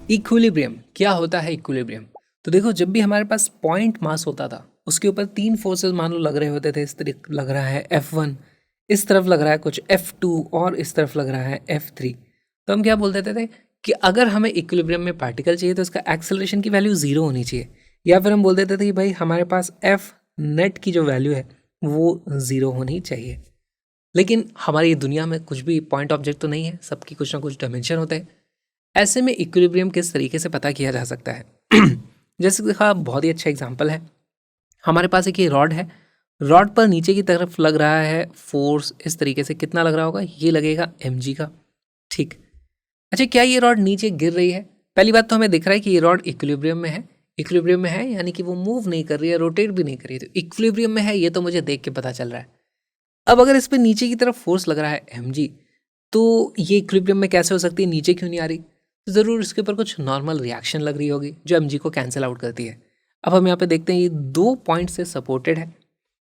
Equilibrium क्या होता है? इक्विलिब्रियम तो देखो, जब भी हमारे पास पॉइंट मास होता था उसके ऊपर तीन फोर्सेस मान लो लग रहे होते थे। इस तरफ लग रहा है F1, इस तरफ लग रहा है कुछ F2 और इस तरफ लग रहा है F3। तो हम क्या बोल देते थे कि अगर हमें इक्विलिब्रियम में पार्टिकल चाहिए तो इसका एक्सेलरेशन की वैल्यू जीरो होनी चाहिए, या फिर हम बोल देते थे कि भाई हमारे पास F नेट की जो वैल्यू है वो जीरो होनी चाहिए। लेकिन हमारी दुनिया में कुछ भी पॉइंट ऑब्जेक्ट तो नहीं है, सबकी कुछ ना कुछ डायमेंशन होते हैं। ऐसे में इक्विलिब्रियम किस तरीके से पता किया जा सकता है? जैसे देखा, बहुत ही अच्छा एग्जांपल है। हमारे पास एक ये रॉड है, रॉड पर नीचे की तरफ लग रहा है फोर्स इस तरीके से। कितना लग रहा होगा? ये लगेगा mg का। ठीक। अच्छा, क्या ये रॉड नीचे गिर रही है? पहली बात तो हमें दिख रहा है कि ये रॉड इक्विलिब्रियम में है। इक्विलिब्रियम में है यानी कि वो मूव नहीं कर रही है, रोटेट भी नहीं कर रही है, तो इक्विलिब्रियम में है, ये तो मुझे देख के पता चल रहा है। अब अगर इस पर नीचे की तरफ फोर्स लग रहा है mg, तो ये इक्विलिब्रियम में कैसे हो सकती है? नीचे क्यों नहीं आ रही? तो ज़रूर इसके ऊपर कुछ नॉर्मल रिएक्शन लग रही होगी जो mg को कैंसिल आउट करती है। अब हम यहाँ पे देखते हैं ये दो पॉइंट से सपोर्टेड है,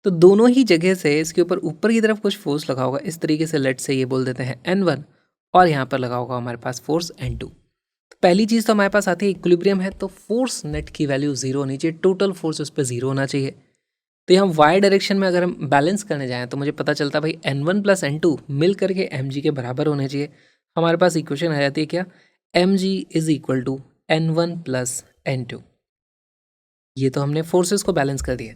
तो दोनों ही जगह से इसके ऊपर की तरफ कुछ फोर्स लगा होगा इस तरीके से। लेट से ये बोल देते हैं n1, और यहाँ पर लगा होगा हमारे पास फोर्स n2। तो पहली चीज़ तो हमारे पास आती है इक्विलिब्रियम है तो फोर्स नेट की वैल्यू जीरो होनी चाहिए, टोटल फोर्स उस पर जीरो होना चाहिए। तो यहाँ वाई डायरेक्शन में अगर हम बैलेंस करने जाएँ तो मुझे पता चलता है भाई n1 प्लस n2 मिल करके mg के बराबर होने चाहिए। हमारे पास इक्वेशन आ जाती है क्या? mg is equal to n1 plus n2। ये तो हमने फोर्सेस को बैलेंस कर दिया।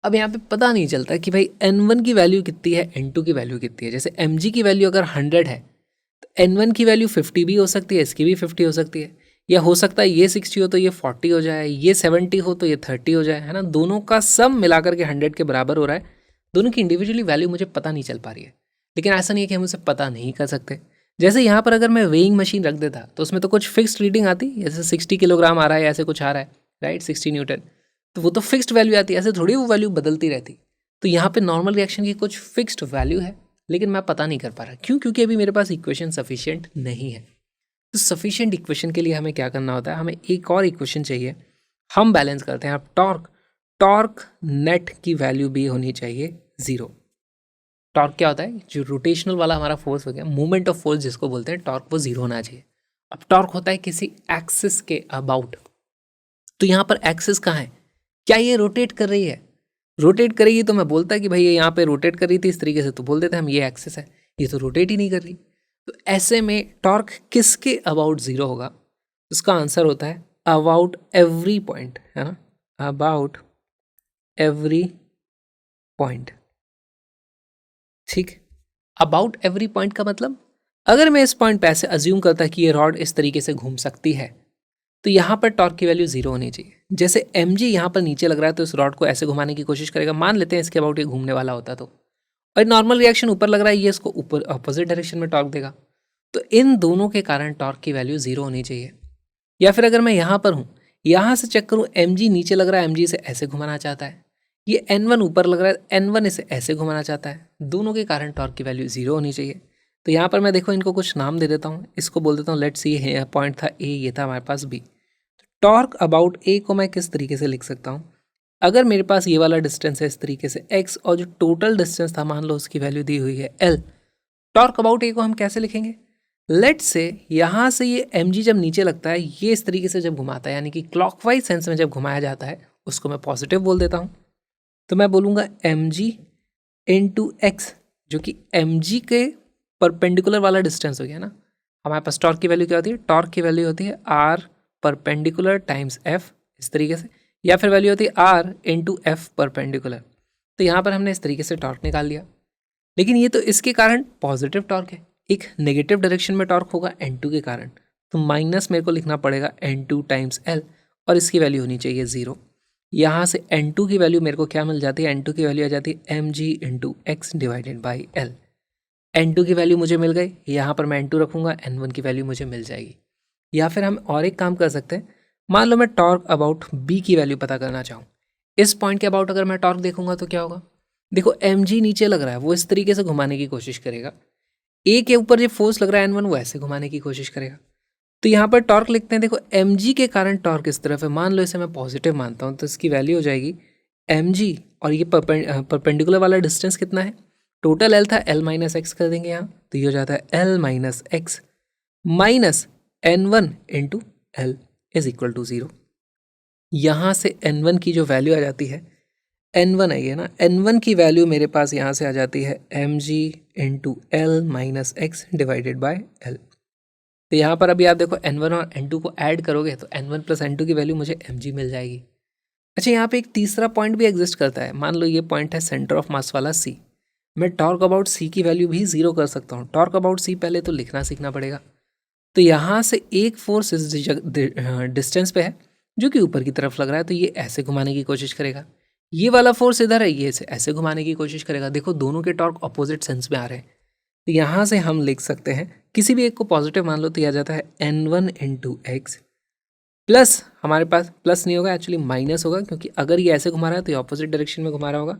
अब यहाँ पे पता नहीं चलता कि भाई n1 की वैल्यू कितनी है, n2 की वैल्यू कितनी है। जैसे mg की वैल्यू अगर 100 है तो n1 की वैल्यू 50 भी हो सकती है, इसकी भी 50 हो सकती है, या हो सकता है ये 60 हो तो ये 40 हो जाए, ये 70 हो तो ये 30 हो जाए, है ना। दोनों का सम मिलाकर के 100 के बराबर हो रहा है। दोनों की इंडिविजुअली वैल्यू मुझे पता नहीं चल पा रही है, लेकिन ऐसा नहीं है कि हम उसे पता नहीं कर सकते। जैसे यहाँ पर अगर मैं वेइंग मशीन रख देता तो उसमें तो कुछ फिक्स्ड रीडिंग आती, जैसे 60 किलोग्राम आ रहा है, ऐसे कुछ आ रहा है, राइट, 60 न्यूटन, तो वो तो फिक्स्ड वैल्यू आती है। ऐसे थोड़ी वो वैल्यू बदलती रहती। तो यहाँ पे नॉर्मल रिएक्शन की कुछ फिक्स्ड वैल्यू है, लेकिन मैं पता नहीं कर पा रहा। क्यों? क्योंकि अभी मेरे पास इक्वेशन सफिशिएंट नहीं है। तो सफिशिएंट इक्वेशन के लिए हमें क्या करना होता है? हमें एक और इक्वेशन चाहिए, हम बैलेंस करते हैं। अब टॉर्क, टॉर्क नेट की वैल्यू भी होनी चाहिए जीरो। टॉर्क क्या होता है? जो रोटेशनल वाला हमारा फोर्स हो गया, मूवमेंट ऑफ फोर्स जिसको बोलते हैं, टॉर्क वो जीरो होना चाहिए। अब टॉर्क होता है किसी एक्सिस के अबाउट। तो यहाँ पर एक्सिस कहाँ है? क्या ये रोटेट कर रही है? रोटेट करेगी तो मैं बोलता कि भाई ये यहाँ पे रोटेट कर रही थी इस तरीके से, तो बोल देते हैं हम ये एक्सिस है। ये तो रोटेट ही नहीं कर रही। तो ऐसे में टॉर्क किसके अबाउट जीरो होगा? उसका आंसर होता है अबाउट एवरी पॉइंट, है ना, अबाउट एवरी पॉइंट। ठीक। अबाउट एवरी पॉइंट का मतलब, अगर मैं इस पॉइंट पे ऐसे अज्यूम करता कि ये रॉड इस तरीके से घूम सकती है तो यहाँ पर टॉर्क की वैल्यू जीरो होनी चाहिए। जैसे mg यहाँ पर नीचे लग रहा है तो इस रॉड को ऐसे घुमाने की कोशिश करेगा, मान लेते हैं इसके अबाउट ये घूमने वाला होता तो, और नॉर्मल रिएक्शन ऊपर लग रहा है, ये इसको ऊपर अपोजिट डायरेक्शन में टॉर्क देगा। तो इन दोनों के कारण टॉर्क की वैल्यू जीरो होनी चाहिए। या फिर अगर मैं यहाँ पर हूँ, यहाँ से चेक करूँ, mg नीचे लग रहा है, mg इसे ऐसे घुमाना चाहता है, ये n1 ऊपर लग रहा है, n1 इसे ऐसे घुमाना चाहता है, दोनों के कारण टॉर्क की वैल्यू जीरो होनी चाहिए। तो यहाँ पर मैं देखो इनको कुछ नाम दे देता हूँ। इसको बोल देता हूँ लेट्स सी, ये पॉइंट था ए, ये था हमारे पास बी। टॉर्क अबाउट ए को मैं किस तरीके से लिख सकता हूँ? अगर मेरे पास ये वाला डिस्टेंस है इस तरीके से x, और जो टोटल डिस्टेंस था मान लो उसकी वैल्यू दी हुई है l, टॉर्क अबाउट ए को हम कैसे लिखेंगे? लेट से यहाँ से ये mg जब नीचे लगता है, ये इस तरीके से जब घुमाता है, यानी कि क्लॉकवाइज सेंस में जब घुमाया जाता है, उसको मैं पॉजिटिव बोल देता हूँ। तो मैं बोलूँगा mg इंटू एक्स, जो कि mg के परपेंडिकुलर वाला डिस्टेंस हो गया ना। हमारे पास टॉर्क की वैल्यू क्या होती है? टॉर्क की वैल्यू होती है r परपेंडिकुलर टाइम्स f, इस तरीके से, या फिर वैल्यू होती है r इंटू एफ परपेंडिकुलर। तो यहाँ पर हमने इस तरीके से टॉर्क निकाल लिया। लेकिन ये तो इसके कारण पॉजिटिव टॉर्क है, एक नेगेटिव डायरेक्शन में टॉर्क होगा n2 के कारण, तो माइनस मेरे को लिखना पड़ेगा n2 टाइम्स l, और इसकी वैल्यू होनी चाहिए जीरो। यहाँ से n2 की वैल्यू मेरे को क्या मिल जाती है? n2 की वैल्यू आ जाती है mg into x divided by l। n2 की वैल्यू मुझे मिल गई, यहाँ पर मैं n2 रखूँगा, n1 की वैल्यू मुझे मिल जाएगी। या फिर हम और एक काम कर सकते हैं, मान लो मैं टॉर्क अबाउट बी की वैल्यू पता करना चाहूँ। इस पॉइंट के अबाउट अगर मैं टॉर्क देखूंगा तो क्या होगा? देखो mg नीचे लग रहा है, वो इस तरीके से घुमाने की कोशिश करेगा, ए के ऊपर जो फोर्स लग रहा है n1 वो ऐसे घुमाने की कोशिश करेगा। तो यहाँ पर टॉर्क लिखते हैं, देखो mg के कारण टॉर्क इस तरफ है, मान लो इसे मैं पॉजिटिव मानता हूँ, तो इसकी वैल्यू हो जाएगी mg, और ये परपेंडिकुलर वाला डिस्टेंस कितना है? टोटल l था, l माइनस एक्स कर देंगे यहाँ, तो ये हो जाता है l minus x minus n1 into L is equal to 0। यहाँ से N1 की जो वैल्यू आ जाती है, N1 आई है ना, N1 की वैल्यू मेरे पास यहाँ से आ जाती है mg into L minus x divided by L. तो यहाँ पर अभी आप देखो N1 और N2 को ऐड करोगे तो N1 प्लस N2 की वैल्यू मुझे mg मिल जाएगी। अच्छा, यहाँ पे एक तीसरा पॉइंट भी एग्जिस्ट करता है। मान लो ये पॉइंट है सेंटर ऑफ मास वाला C। मैं टॉर्क अबाउट C की वैल्यू भी 0 कर सकता हूँ। टॉर्क अबाउट C पहले तो लिखना सीखना पड़ेगा। तो यहाँ से एक फोर्स इस डिस्टेंस पे है जो कि ऊपर की तरफ लग रहा है, तो ये ऐसे घुमाने की कोशिश करेगा। ये वाला फोर्स इधर है, ये ऐसे घुमाने की कोशिश करेगा। देखो दोनों के टॉर्क अपोजिट सेंस में आ रहे हैं। तो यहाँ से हम लिख सकते हैं किसी भी एक को पॉजिटिव मान लो तो यह आ जाता है N1 इंटू एक्स प्लस, हमारे पास प्लस नहीं होगा, एक्चुअली माइनस होगा, क्योंकि अगर ये ऐसे घुमा रहा है तो ये ऑपोजिट डायरेक्शन में घुमा रहा होगा।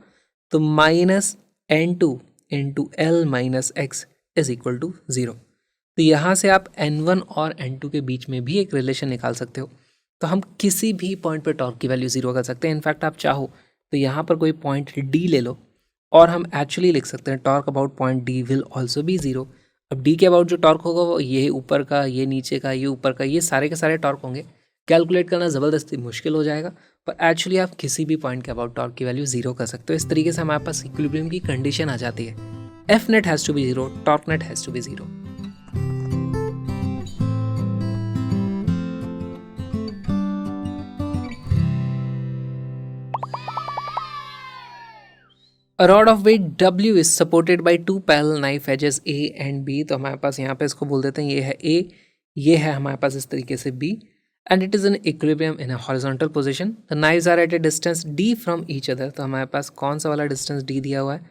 तो minus N2 into L minus x is equal to 0। तो यहाँ से आप N1 और N2 के बीच में भी एक रिलेशन निकाल सकते हो। तो हम किसी भी पॉइंट पे टॉर्क की वैल्यू 0 कर सकते हैं। इनफैक्ट आप चाहो तो यहाँ पर कोई पॉइंट D ले लो और हम एक्चुअली लिख सकते हैं torque about point D will also be 0। अब D के अबाउट जो टॉर्क होगा वो ये ऊपर का, ये नीचे का, ये ऊपर का, ये सारे के सारे टॉर्क होंगे। कैलकुलेट करना ज़बरदस्ती मुश्किल हो जाएगा, पर एक्चुअली आप किसी भी पॉइंट के अबाउट टॉर्क की वैल्यू 0 कर सकते हो। इस तरीके से हमारे पास इक्विलिब्रियम की कंडीशन आ जाती है। F net has to be 0, torque net has to be 0। A rod of weight W is supported by two parallel knife edges A and B। तो हमारे पास यहाँ पे इसको बोल देते हैं ये है A, ये है हमारे पास इस तरीके से B, and it is in equilibrium in a horizontal position. The knives are at a distance D from each other। तो हमारे पास कौन सा वाला डिस्टेंस D दिया हुआ है?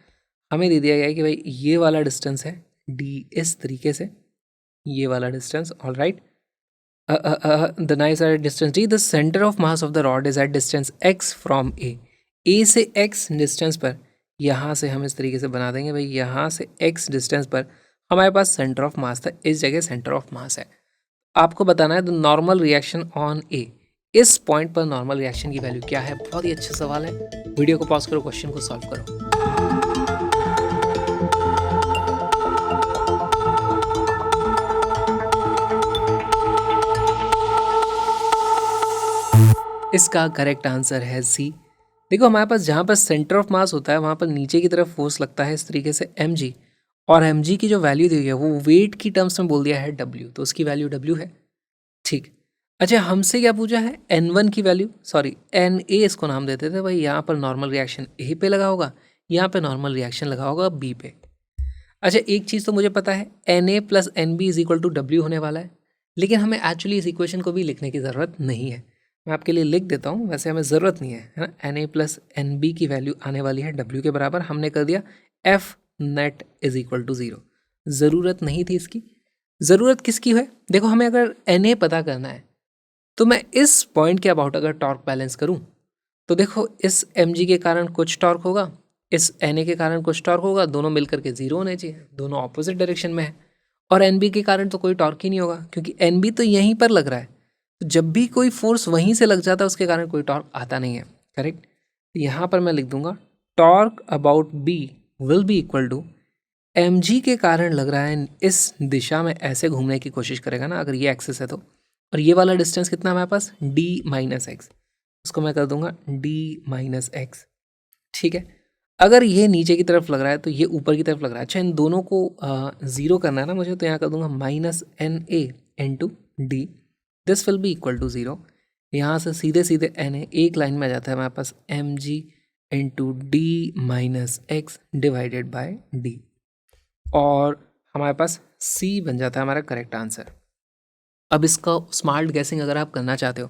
हमें दे दिया गया है कि भाई ये वाला डिस्टेंस है D, इस तरीके से ये वाला distance. All right, the knives are at distance D। The center of mass of the rod is at distance x from A। A से x डिस्टेंस पर यहाँ से हम इस तरीके से बना देंगे भाई, यहाँ से x डिस्टेंस पर हमारे पास सेंटर ऑफ मास था, इस जगह सेंटर ऑफ मास है। आपको बताना है द नॉर्मल रिएक्शन ऑन ए। इस पॉइंट पर नॉर्मल रिएक्शन की वैल्यू क्या है? बहुत ही अच्छा सवाल है। वीडियो को पॉज करो, क्वेश्चन को सॉल्व करो। इसका करेक्ट आंसर है सी। देखो हमारे पास जहाँ पर सेंटर ऑफ मास होता है वहाँ पर नीचे की तरफ फोर्स लगता है इस तरीके से mg, और mg की जो वैल्यू दी हुई है वो वेट की टर्म्स में बोल दिया है w, तो उसकी वैल्यू w है। ठीक, अच्छा हमसे क्या पूछा है? n1 की वैल्यू, सॉरी na इसको नाम देते थे भाई। यहाँ पर नॉर्मल रिएक्शन a पे लगा होगा, यहाँ पे नॉर्मल रिएक्शन लगा होगा b पे। अच्छा एक चीज़ तो मुझे पता है na plus nb is equal to w होने वाला है, लेकिन हमें एक्चुअली इस इक्वेशन को भी लिखने की ज़रूरत नहीं है। मैं आपके लिए लिख देता हूँ, वैसे हमें ज़रूरत नहीं है ना। Na प्लस एन बी की वैल्यू आने वाली है W के बराबर। हमने कर दिया F net is equal to 0। ज़रूरत नहीं थी इसकी। ज़रूरत किसकी है? देखो हमें अगर Na पता करना है तो मैं इस पॉइंट के अबाउट अगर टॉर्क बैलेंस करूँ तो देखो इस mg के कारण कुछ टॉर्क होगा, इस Na के कारण कुछ टॉर्क होगा, दोनों मिलकर के 0 होने चाहिए, दोनों ऑपोजिट डायरेक्शन में है। और NB के कारण तो कोई टॉर्क ही नहीं होगा क्योंकि NB तो यहीं पर लग रहा है। तो जब भी कोई फोर्स वहीं से लग जाता है उसके कारण कोई टॉर्क आता नहीं है। करेक्ट, यहाँ पर मैं लिख दूंगा torque about B will be equal to mg के कारण लग रहा है इस दिशा में ऐसे घूमने की कोशिश करेगा ना, अगर ये एक्सिस है तो। और ये वाला डिस्टेंस कितना है हमारे पास? d माइनस एक्स, उसको मैं कर दूंगा d माइनस एक्स। ठीक है, अगर ये नीचे की तरफ लग रहा है तो ये ऊपर की तरफ लग रहा है। अच्छा इन दोनों को 0 करना है ना मुझे, तो यहाँ कर दूंगा minus NA into D, this will be equal to 0। यहाँ से सीधे सीधे Na एक लाइन में आ जाता है हमारे पास mg into D minus x divided by D, और हमारे पास C बन जाता है हमारा करेक्ट आंसर। अब इसका स्मार्ट गैसिंग अगर आप करना चाहते हो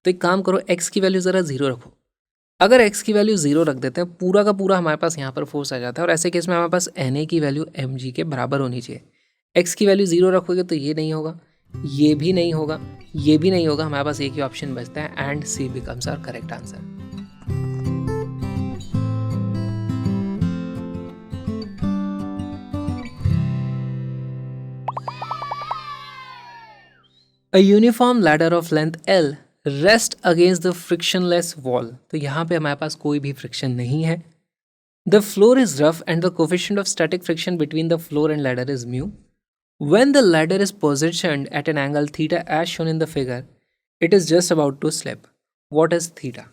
तो एक काम करो, x की वैल्यू ज़रा 0 रखो। अगर x की वैल्यू 0 रख देते हैं पूरा का पूरा हमारे पास यहाँ पर फोर्स आ जाता है, और ऐसे केस में हमारे पास Na की वैल्यू mg के बराबर होनी चाहिए। x की वैल्यू 0 रखोगे तो ये नहीं होगा, ये भी नहीं होगा, ये भी नहीं होगा। हमारे पास एक ही ऑप्शन बचता है and C becomes our correct answer. A uniform ladder of length L rest against the frictionless wall। तो यहाँ पे हमारे पास कोई भी फ्रिक्शन नहीं है। The floor is rough and the coefficient of static friction between the floor and ladder is mu। When the ladder is positioned at an angle theta as shown in the figure, it is just about to slip. What is theta?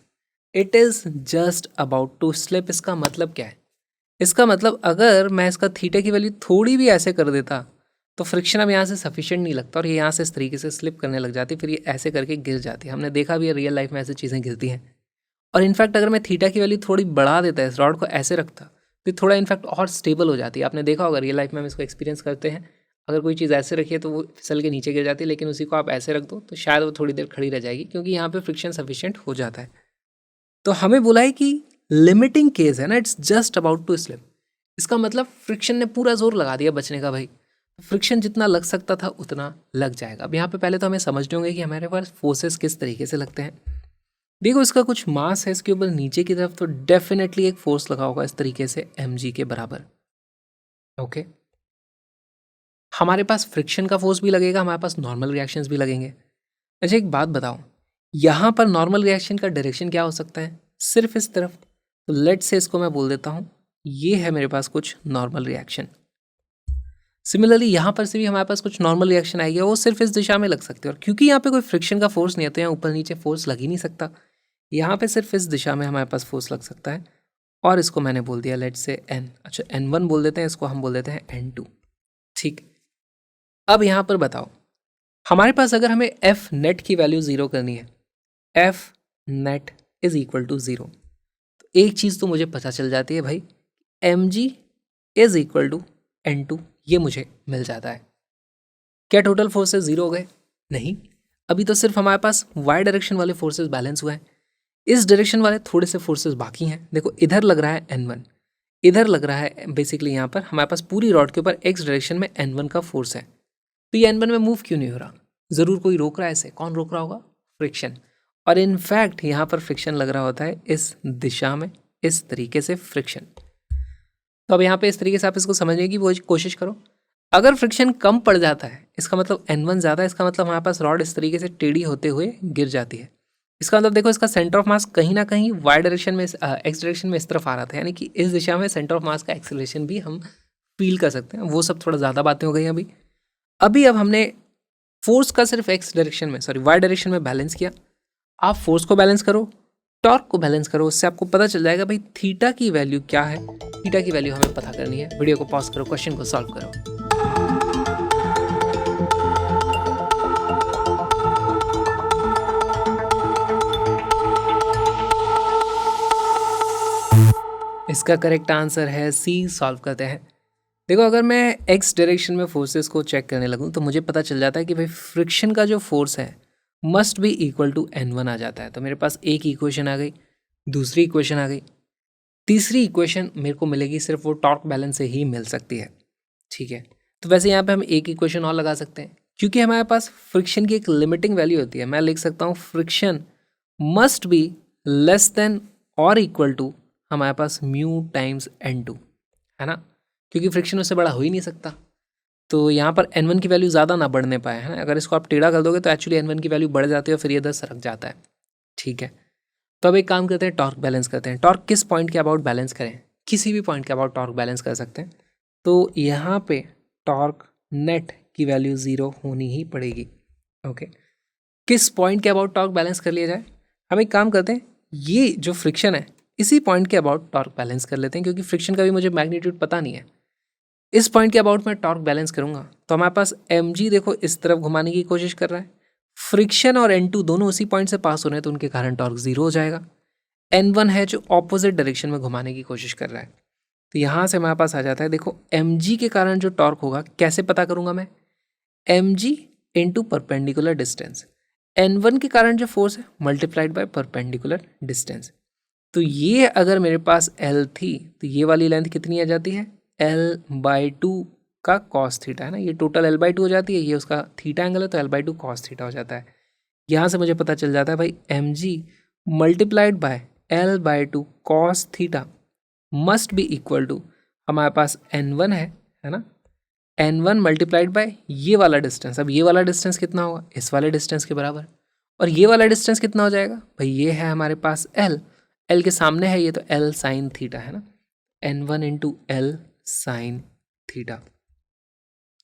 It is just about to slip. इसका मतलब क्या है? इसका मतलब अगर मैं इसका theta की वैल्यू थोड़ी भी ऐसे कर देता तो फ्रिक्शन अब यहाँ से सफिशिएंट नहीं लगता और ये यहाँ से इस तरीके से स्लिप करने लग जाती, फिर ये ऐसे करके गिर जाती है। हमने देखा भी है रियल लाइफ में ऐसी चीज़ें गिरती हैं। और इनफैक्ट अगर मैं थीटा की वैल्यू थोड़ी बढ़ा देता है, इस रॉड को ऐसे रखता, तो थोड़ा इनफैक्ट और स्टेबल हो जाती है। आपने देखा होगा रियल लाइफ में हम इसको एक्सपीरियंस करते हैं। अगर कोई चीज़ ऐसे रखी है तो वो फिसल के नीचे गिर जाती है, लेकिन उसी को आप ऐसे रख दो तो शायद वो थोड़ी देर खड़ी रह जाएगी, क्योंकि यहाँ पे फ्रिक्शन सफिशिएंट हो जाता है। तो हमें बोला है कि लिमिटिंग केस है ना, it's just about to slip. इसका मतलब फ्रिक्शन ने पूरा जोर लगा दिया बचने का भाई। फ्रिक्शन जितना लग सकता था उतना लग जाएगा। अब यहाँ पे पहले तो हमें समझने होंगे कि हमारे पास फोर्सेस किस तरीके से लगते हैं। देखो इसका कुछ मास है इसके ऊपर नीचे की तरफ, तो डेफिनेटली एक फोर्स लगा होगा इस तरीके से mg के बराबर। ओके, हमारे पास फ्रिक्शन का फोर्स भी लगेगा, हमारे पास नॉर्मल रिएक्शंस भी लगेंगे। अच्छा एक बात बताओ, यहाँ पर नॉर्मल रिएक्शन का डायरेक्शन क्या हो सकता है? सिर्फ इस तरफ। तो लेट से इसको मैं बोल देता हूँ ये है मेरे पास कुछ नॉर्मल रिएक्शन। सिमिलरली यहाँ पर से भी हमारे पास कुछ नॉर्मल रिएक्शन आएगी, वो सिर्फ इस दिशा में लग सकते हैं। और क्योंकि यहाँ पे कोई फ्रिक्शन का फोर्स नहीं है तो यहाँ ऊपर नीचे फोर्स लग ही नहीं सकता। यहाँ पे सिर्फ इस दिशा में हमारे पास फोर्स लग सकता है, और इसको मैंने बोल दिया लेट से n। अच्छा n1 बोल देते हैं, इसको हम बोल देते हैं n2। ठीक, अब यहाँ पर बताओ हमारे पास अगर हमें एफ नेट की वैल्यू ज़ीरो करनी है, F net is equal to zero, तो एक चीज़ तो मुझे पता चल जाती है भाई, M G is equal to n2, ये मुझे मिल जाता है। क्या टोटल फोर्सेस ज़ीरो हो गए? नहीं, अभी तो सिर्फ हमारे पास वाई डायरेक्शन वाले फोर्सेस बैलेंस हुए हैं। इस डायरेक्शन वाले थोड़े से फोर्सेस बाकी हैं। देखो इधर लग रहा है n1, इधर लग रहा है बेसिकली यहाँ पर हमारे पास पूरी रॉड के ऊपर x डायरेक्शन में n1 का फोर्स है। तो ये n1 में मूव क्यों नहीं हो रहा? ज़रूर कोई रोक रहा है इसे। कौन रोक रहा होगा? फ्रिक्शन। और इनफैक्ट यहाँ पर फ्रिक्शन लग रहा होता है इस दिशा में, इस तरीके से फ्रिक्शन। तो अब यहाँ पे इस तरीके से आप इसको समझने की वो कोशिश करो। अगर फ्रिक्शन कम पड़ जाता है इसका मतलब n1 ज़्यादा है, इसका मतलब हमारे पास रॉड इस तरीके से टेढ़ी होते हुए गिर जाती है। इसका मतलब देखो इसका सेंटर ऑफ मास कहीं ना कहीं वाई डायरेक्शन में, एक्स डायरेक्शन में इस तरफ आ रहा था, यानी कि इस दिशा में सेंटर ऑफ मास का एक्सेलरेशन भी हम फील कर सकते हैं। वो सब थोड़ा ज़्यादा बातें हो गई अभी। अब हमने फोर्स का सिर्फ एक्स डायरेक्शन में, सॉरी वाई डायरेक्शन में बैलेंस किया। आप फोर्स को बैलेंस करो, टॉर्क को बैलेंस करो, उससे आपको पता चल जाएगा भाई थीटा की वैल्यू क्या है। थीटा की वैल्यू हमें पता करनी है। वीडियो को पॉज करो, क्वेश्चन को सॉल्व करो। इसका करेक्ट आंसर है सी। सॉल्व करते हैं। देखो अगर मैं एक्स डायरेक्शन में फोर्सेस को चेक करने लगूँ तो मुझे पता चल जाता है कि भाई फ्रिक्शन का जो फोर्स है must be equal to n1 आ जाता है। तो मेरे पास एक इक्वेशन आ गई, दूसरी इक्वेशन आ गई, तीसरी इक्वेशन मेरे को मिलेगी सिर्फ वो टॉर्क बैलेंस से ही मिल सकती है। ठीक है, तो वैसे यहाँ पे हम एक इक्वेशन और लगा सकते हैं, क्योंकि हमारे पास फ्रिक्शन की एक लिमिटिंग वैल्यू होती है। मैं लिख सकता हूँ friction must be less than और इक्वल टू हमारे पास म्यू टाइम्स n2, है ना, क्योंकि फ्रिक्शन उससे बड़ा हो ही नहीं सकता। तो यहाँ पर n1 की वैल्यू ज़्यादा ना बढ़ने पाए, है ना। अगर इसको आप टेढ़ा कर दोगे तो एक्चुअली n1 की वैल्यू बढ़ जाती है और फिर ये 10 सरक जाता है। ठीक है, तो अब एक काम करते हैं, टॉर्क बैलेंस करते हैं। टॉर्क किस पॉइंट के अबाउट बैलेंस करें? किसी भी पॉइंट के अबाउट टॉर्क बैलेंस कर सकते हैं। तो यहाँ पे टॉर्क नेट की वैल्यू 0 होनी ही पड़ेगी। ओके, किस पॉइंट के अबाउट टॉर्क बैलेंस कर लिया जाए? हम एक काम करते हैं, ये जो फ्रिक्शन है इसी पॉइंट के अबाउट टॉर्क बैलेंस कर लेते हैं, क्योंकि फ्रिक्शन का भी मुझे मैग्नीट्यूड पता नहीं है। इस पॉइंट के अबाउट मैं टॉर्क बैलेंस करूंगा तो हमारे पास mg देखो इस तरफ घुमाने की कोशिश कर रहा है, फ्रिक्शन और n2 दोनों उसी पॉइंट से पास हो रहे हैं, तो उनके कारण टॉर्क 0 हो जाएगा। n1 है जो ऑपोजिट डायरेक्शन में घुमाने की कोशिश कर रहा है, तो यहाँ से हमारे पास आ जाता है। देखो mg के कारण जो टॉर्क होगा कैसे पता करूंगा मैं? mg into perpendicular distance, n1 के कारण जो फोर्स है मल्टीप्लाइड बाय परपेंडिकुलर डिस्टेंस। तो ये अगर मेरे पास l थी तो ये वाली लेंथ कितनी आ जाती है? l/2 का कॉस थीटा, है ना। ये टोटल l/2 हो जाती है, ये उसका थीटा एंगल है तो l/2 कॉस थीटा हो जाता है। यहाँ से मुझे पता चल जाता है भाई mg multiplied by l/2 cos theta must be equal to हमारे पास n1 है ना, n1 मल्टीप्लाइड बाय ये वाला डिस्टेंस। अब ये वाला डिस्टेंस कितना होगा? इस वाले डिस्टेंस के बराबर। और ये वाला डिस्टेंस कितना हो जाएगा भाई? ये है हमारे पास l के सामने है ये, तो l साइन थीटा, है ना, n1 into l sine theta.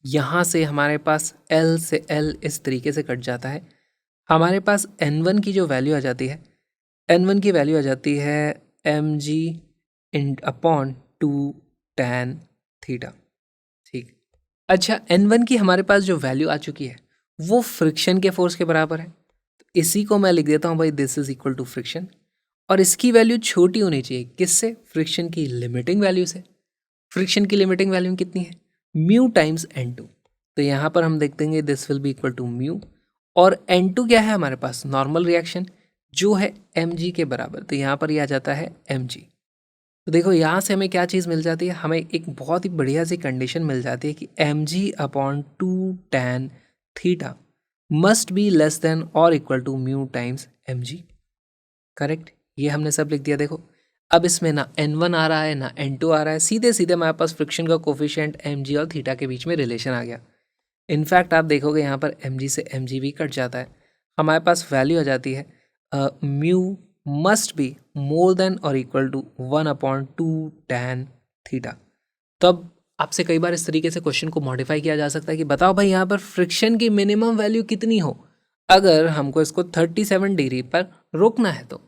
यहाँ से हमारे पास l से l इस तरीके से कट जाता है। हमारे पास N1 की जो वैल्यू आ जाती है, N1 की वैल्यू आ जाती है mg अपॉन 2 tan थीटा। ठीक, अच्छा N1 की हमारे पास जो वैल्यू आ चुकी है वो फ्रिक्शन के फोर्स के बराबर है, तो इसी को मैं लिख देता हूँ भाई, this is equal to friction. और इसकी वैल्यू छोटी होनी चाहिए, किससे? फ्रिक्शन की लिमिटिंग वैल्यू से। फ्रिक्शन की लिमिटिंग वैल्यू कितनी है? Mu times N2। तो यहाँ पर हम देख देंगे this will be equal to mu, और N2 क्या है हमारे पास? नॉर्मल रिएक्शन जो है mg के बराबर, तो यहाँ पर ये आ जाता है mg। तो देखो यहाँ से हमें क्या चीज़ मिल जाती है, हमें एक बहुत ही बढ़िया सी कंडीशन मिल जाती है कि mg upon 2 tan theta must be less than और equal to mu times mg। Correct, ये हमने सब लिख दिया। देखो अब इसमें ना N1 आ रहा है ना N2 आ रहा है, सीधे सीधे हमारे पास फ्रिक्शन का कोफिशिएंट mg और थीटा के बीच में रिलेशन आ गया। इनफैक्ट आप देखोगे यहाँ पर mg से mg भी कट जाता है, हमारे पास वैल्यू आ जाती है mu must be more than और इक्वल टू 1/2 tan थीटा। तो अब आपसे कई बार इस तरीके से क्वेश्चन को मॉडिफाई किया जा सकता है कि बताओ भाई यहाँ पर फ्रिक्शन की मिनिमम वैल्यू कितनी हो अगर हमको इसको 37 डिग्री पर रोकना है। तो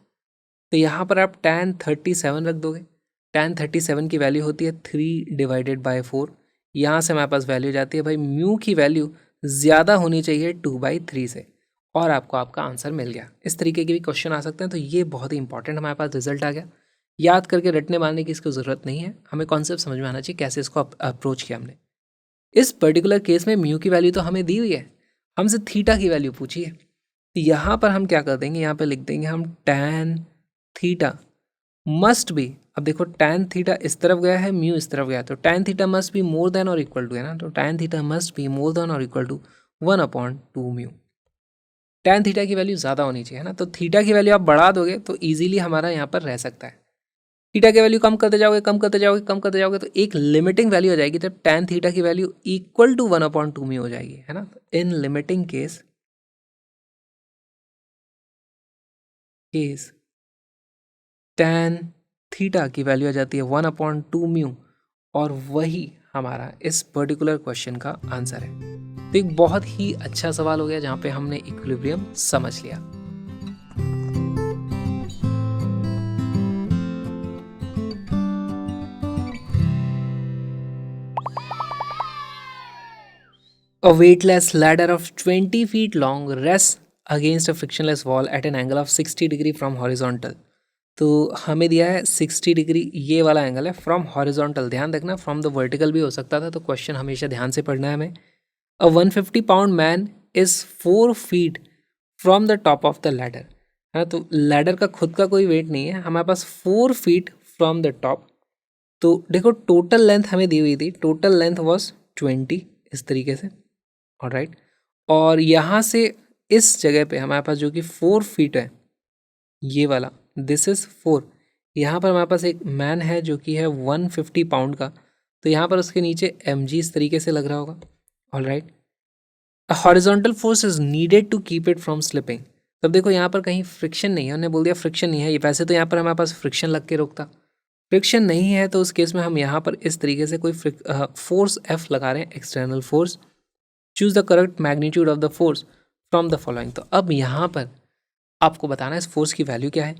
यहाँ पर आप tan 37 रख दोगे। tan 37 की वैल्यू होती है 3/4। यहाँ से हमारे पास वैल्यू जाती है भाई, म्यू की वैल्यू ज़्यादा होनी चाहिए 2/3 से, और आपको आपका आंसर मिल गया। इस तरीके के भी क्वेश्चन आ सकते हैं, तो ये बहुत ही इंपॉर्टेंट हमारे पास रिजल्ट आ गया। याद करके रटने मारने की इसको ज़रूरत नहीं है, हमें कॉन्सेप्ट समझ में आना चाहिए कैसे इसको अप्रोच किया हमने। इस पर्टिकुलर केस में म्यू की वैल्यू तो हमें दी हुई है, हमसे थीटा की वैल्यू पूछी है। तो यहाँ पर हम क्या कर देंगे, यहाँ पर लिख देंगे हम tan थीटा मस्ट बी, अब देखो tan थीटा इस तरफ गया है, म्यू इस तरफ गया, तो tan theta must be more than और इक्वल टू, है ना, तो tan theta must be more than और equal to 1/2 mu. tan theta की वैल्यू ज़्यादा होनी चाहिए, है ना, तो थीटा की वैल्यू आप बढ़ा दोगे तो ईजिली हमारा यहाँ पर रह सकता है। थीटा की वैल्यू कम करते जाओगे, कम करते जाओगे, कम करते जाओगे, तो एक लिमिटिंग वैल्यू हो जाएगी, तब tan थीटा की वैल्यू इक्वल टू 1/2 म्यू हो जाएगी, है ना। इन लिमिटिंग केस tan थीटा की वैल्यू आ जाती है 1/2 म्यू, और वही हमारा इस पर्टिकुलर क्वेश्चन का आंसर है। तो एक बहुत ही अच्छा सवाल हो गया जहाँ पे हमने इक्विलिब्रियम समझ लिया। A weightless ladder of 20 feet long rests against a frictionless wall at an angle of 60 degree from horizontal। तो हमें दिया है 60 डिग्री, ये वाला एंगल है फ्रॉम हॉरिजॉन्टल। ध्यान रखना फ्रॉम द वर्टिकल भी हो सकता था, तो क्वेश्चन हमेशा ध्यान से पढ़ना है हमें। अ 150 pound man is 4 feet from the top of the ladder, है ना, तो लैडर का खुद का कोई वेट नहीं है, हमारे पास 4 फीट फ्रॉम द टॉप। तो देखो टोटल लेंथ हमें दी हुई थी, टोटल लेंथ वॉज 20 इस तरीके से, ऑलराइट। और यहाँ से इस जगह पे हमारे पास जो कि 4 फीट है, ये वाला दिस इज 4, यहाँ पर हमारे पास एक मैन है जो कि है 150 पाउंड का, तो यहाँ पर उसके नीचे mg इस तरीके से लग रहा होगा, alright. A horizontal force is needed to keep it from slipping. तब देखो यहाँ पर कहीं फ्रिक्शन नहीं है, उन्होंने बोल दिया फ्रिक्शन नहीं है, ये वैसे तो यहाँ पर हमारे पास फ्रिक्शन लग के रोकता, फ्रिक्शन नहीं है, तो उस केस में हम यहाँ पर इस तरीके से कोई फोर्स F लगा रहे हैं, external force. Choose the correct magnitude of the force from the following. तो अब यहाँ पर आपको बताना है इस फोर्स की वैल्यू क्या है,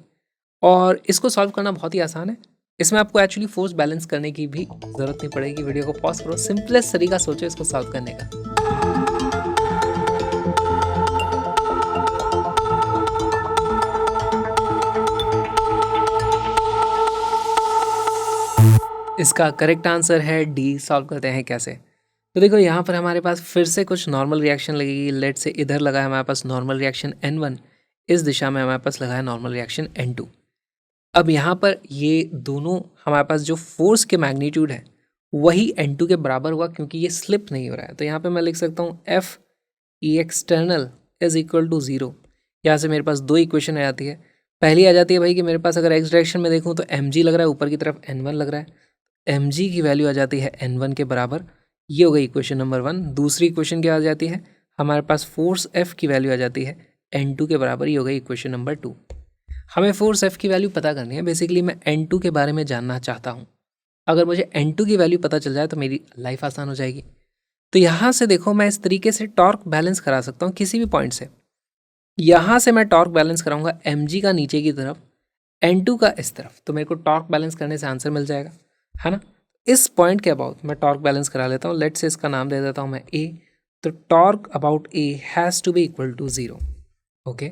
और इसको सॉल्व करना बहुत ही आसान है। इसमें आपको एक्चुअली फोर्स बैलेंस करने की भी ज़रूरत नहीं पड़ेगी। वीडियो को पॉज करो, सिंपलेस्ट तरीका सोचो इसको सॉल्व करने का। इसका करेक्ट आंसर है डी। सॉल्व करते हैं कैसे, तो देखो यहाँ पर हमारे पास फिर से कुछ नॉर्मल रिएक्शन लगेगी। लेट से इधर लगा है हमारे पास नॉर्मल रिएक्शन N1, इस दिशा में हमारे पास लगा है नॉर्मल रिएक्शन N2। अब यहाँ पर ये दोनों हमारे पास जो फोर्स के मैग्नीट्यूड है वही N2 के बराबर हुआ, क्योंकि ये स्लिप नहीं हो रहा है। तो यहाँ पे मैं लिख सकता हूँ F E external is equal to 0। यहाँ से मेरे पास दो इक्वेशन आ जाती है। पहली आ जाती है भाई कि मेरे पास अगर एक्स डायरेक्शन में देखूँ तो mg लग रहा है, ऊपर की तरफ N1 लग रहा है, mg की वैल्यू आ जाती है N1 के बराबर। ये हो गई इक्वेशन नंबर 1। दूसरी इक्वेशन क्या आ जाती है, हमारे पास फोर्स F की वैल्यू आ जाती है N2 के बराबर। ये हो गई इक्वेशन नंबर 2। हमें फोर्स F की वैल्यू पता करनी है। बेसिकली मैं N2 के बारे में जानना चाहता हूँ। अगर मुझे N2 की वैल्यू पता चल जाए तो मेरी लाइफ आसान हो जाएगी। तो यहाँ से देखो मैं इस तरीके से टॉर्क बैलेंस करा सकता हूँ किसी भी पॉइंट से। यहाँ से मैं टॉर्क बैलेंस कराऊंगा mg का नीचे की तरफ, n2 का इस तरफ, तो मेरे को टॉर्क बैलेंस करने से आंसर मिल जाएगा, है ना। इस पॉइंट के अबाउट मैं टॉर्क बैलेंस करा लेता हूँ। लेट्स से इसका नाम दे देता हूँ मैं a। तो torque about a has to be equal to 0। Okay,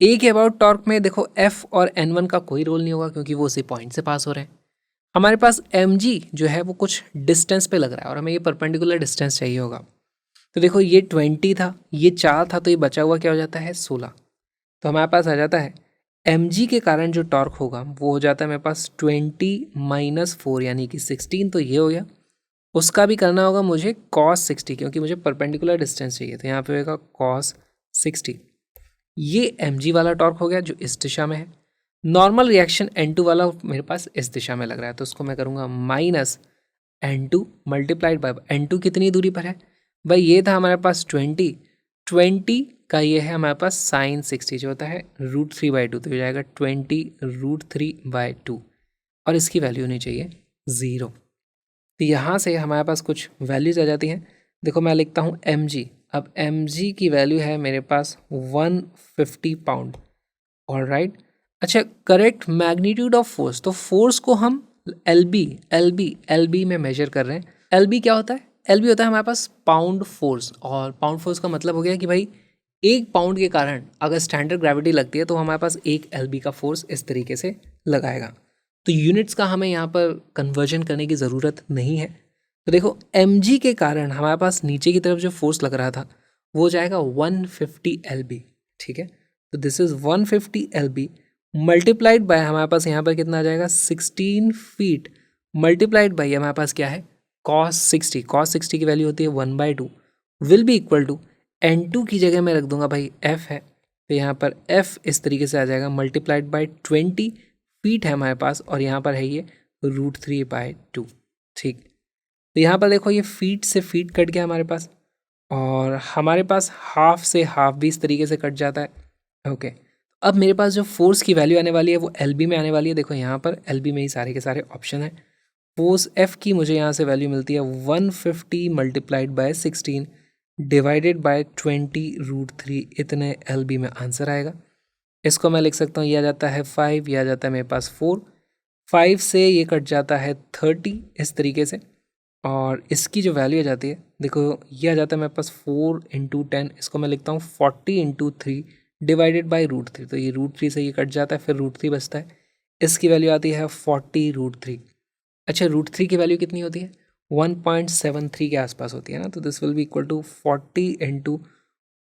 a के अबाउट टॉर्क में देखो f और n1 का कोई रोल नहीं होगा क्योंकि वो उसी पॉइंट से पास हो रहे हैं। हमारे पास mg जो है वो कुछ डिस्टेंस पे लग रहा है और हमें ये परपेंडिकुलर डिस्टेंस चाहिए होगा। तो देखो ये 20 था, ये 4 था, तो ये बचा हुआ क्या हो जाता है 16। तो हमारे पास आ जाता है mg के कारण जो टॉर्क होगा वो हो जाता है मेरे पास 20 - 4 यानी कि 16। तो ये हो गया। उसका भी करना होगा मुझे cos 60 क्योंकि मुझे परपेंडिकुलर डिस्टेंस चाहिए, तो यहाँ पे होगा cos 60। ये mg वाला टॉर्क हो गया जो इस दिशा में है। नॉर्मल रिएक्शन n2 वाला मेरे पास इस दिशा में लग रहा है, तो उसको मैं करूँगा -n2 मल्टीप्लाइड बाय n2 कितनी दूरी पर है भाई, ये था हमारे पास 20 का ये है हमारे पास sin 60 जो होता है √3/2, तो हो जाएगा 20 √3/2 और इसकी वैल्यू होनी चाहिए 0। तो यहाँ से हमारे पास कुछ वैल्यूज आ जाती हैं। देखो मैं लिखता हूँ mg। अब mg की वैल्यू है मेरे पास 150 पाउंड। ऑलराइट, अच्छा करेक्ट मैग्नीट्यूड ऑफ फोर्स, तो फोर्स को हम LB में मेजर कर रहे हैं। LB क्या होता है? LB होता है हमारे पास पाउंड फोर्स, और पाउंड फोर्स का मतलब हो गया कि भाई 1 पाउंड के कारण अगर स्टैंडर्ड ग्रेविटी लगती है तो हमारे पास 1 LB का फोर्स इस तरीके से लगाएगा। तो यूनिट्स का हमें यहाँ पर कन्वर्जन करने की ज़रूरत नहीं है। तो देखो mg के कारण हमारे पास नीचे की तरफ जो फोर्स लग रहा था वो हो जाएगा 150 LB। ठीक है, तो this is 150 LB multiplied by हमारे पास यहाँ पर कितना आ जाएगा 16 फीट मल्टीप्लाइड बाय हमारे पास क्या है cos 60। cos 60 की वैल्यू होती है 1/2 will be equal to n2 की जगह मैं रख दूंगा भाई f है, तो यहाँ पर f इस तरीके से आ जाएगा मल्टीप्लाइड बाय 20 फीट है हमारे पास, और यहाँ पर है ये √3/2। ठीक, तो यहाँ पर देखो ये फीट से फीट कट गया हमारे पास, और हमारे पास हाफ से हाफ भी इस तरीके से कट जाता है। ओके, अब मेरे पास जो फोर्स की वैल्यू आने वाली है वो LB में आने वाली है। देखो यहाँ पर LB में ही सारे के सारे ऑप्शन है। फोर्स F की मुझे यहाँ से वैल्यू मिलती है 150 मल्टीप्लाइड बाय 16 डिवाइडेड बाय 20 √3, इतने LB में आंसर आएगा। इसको मैं लिख सकता हूँ, ये आ जाता है 5, ये आ जाता है मेरे पास 4, 5 से ये कट जाता है 30 इस तरीके से, और इसकी जो वैल्यू आ जाती है देखो ये आ जाता है मेरे पास 4 × 10, इसको मैं लिखता हूँ 40 × 3 डिवाइडेड बाई √3, तो ये √3 से ये कट जाता है, फिर √3 बचता है, इसकी वैल्यू आती है 40 √3। अच्छा √3 की वैल्यू कितनी होती है 1.73 के आसपास होती है ना, तो this will be equal to 40 ×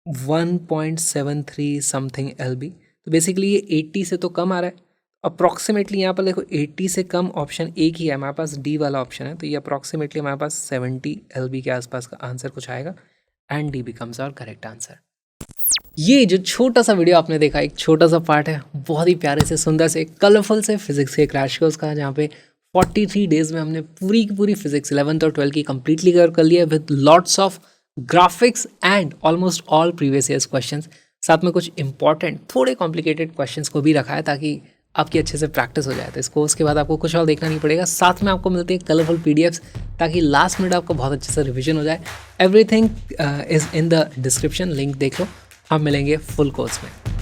1.73 something LB। तो बेसिकली ये 80 से तो कम आ रहा है अप्रॉक्सीमेटली। यहाँ पर देखो 80 से कम ऑप्शन एक ही है हमारे पास, डी वाला ऑप्शन है, तो ये अप्रॉक्सीमेटली हमारे पास 70 LB के आसपास का आंसर कुछ आएगा, and D becomes our correct answer. ये जो छोटा सा वीडियो आपने देखा, एक छोटा सा पार्ट है बहुत ही प्यारे से सुंदर से कलरफुल से फिजिक्स के क्रैश कोर्स का, जहाँ पे 43 डेज में हमने पूरी की पूरी फिजिक्स 11th और 12th की कंप्लीटली कवर कर लिया with lots of graphics and almost all previous years questions. साथ में कुछ इंपॉर्टेंट थोड़े कॉम्प्लिकेटेड क्वेश्चंस को भी रखा है ताकि आपकी अच्छे से प्रैक्टिस हो जाए। तो इस कोर्स के बाद आपको कुछ और देखना नहीं पड़ेगा, साथ में आपको मिलते हैं कलरफुल PDFs ताकि लास्ट मिनट आपको बहुत अच्छे से रिविजन हो जाए। Everything is in the description, link देख लो। हम मिलेंगे फुल कोर्स में।